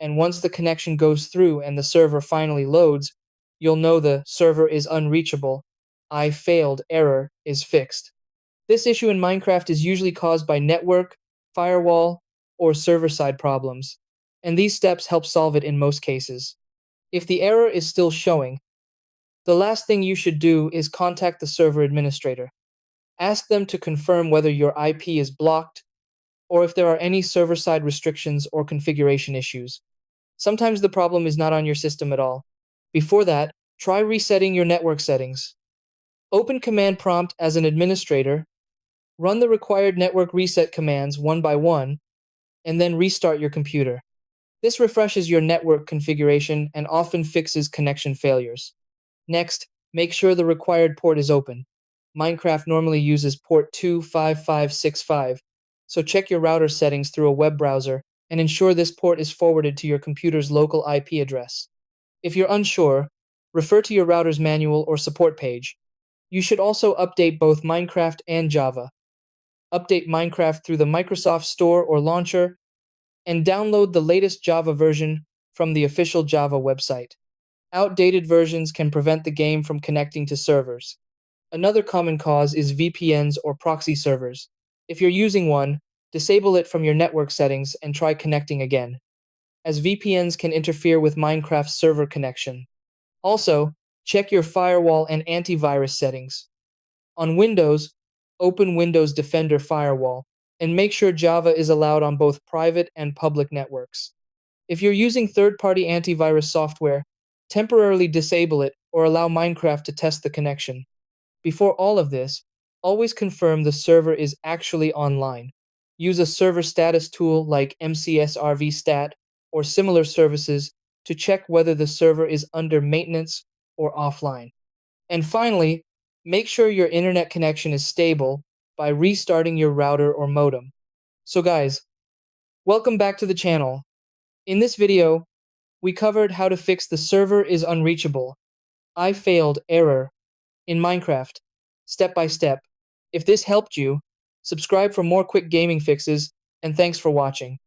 and once the connection goes through and the server finally loads, you'll know the server is unreachable. I failed error is fixed. This issue in Minecraft is usually caused by network, firewall, or server-side problems, and these steps help solve it in most cases. If the error is still showing, the last thing you should do is contact the server administrator. Ask them to confirm whether your IP is blocked or if there are any server-side restrictions or configuration issues. Sometimes the problem is not on your system at all. Before that, try resetting your network settings. Open Command Prompt as an administrator, run the required network reset commands one by one, and then restart your computer. This refreshes your network configuration and often fixes connection failures. Next, make sure the required port is open. Minecraft normally uses port 25565, so check your router settings through a web browser and ensure this port is forwarded to your computer's local IP address. If you're unsure, refer to your router's manual or support page. You should also update both Minecraft and Java. Update Minecraft through the Microsoft Store or launcher, and download the latest Java version from the official Java website. Outdated versions can prevent the game from connecting to servers. Another common cause is VPNs or proxy servers. If you're using one, disable it from your network settings and try connecting again, as VPNs can interfere with Minecraft's server connection. Also, check your firewall and antivirus settings. On Windows, open Windows Defender Firewall, and make sure Java is allowed on both private and public networks. If you're using third-party antivirus software, temporarily disable it or allow Minecraft to test the connection. Before all of this, always confirm the server is actually online. Use a server status tool like MCSRVstat or similar services to check whether the server is under maintenance or offline. And finally, make sure your internet connection is stable by restarting your router or modem. So guys, welcome back to the channel. In this video, we covered how to fix the server is unreachable, I failed error in Minecraft, step by step. If this helped you, subscribe for more quick gaming fixes, and thanks for watching.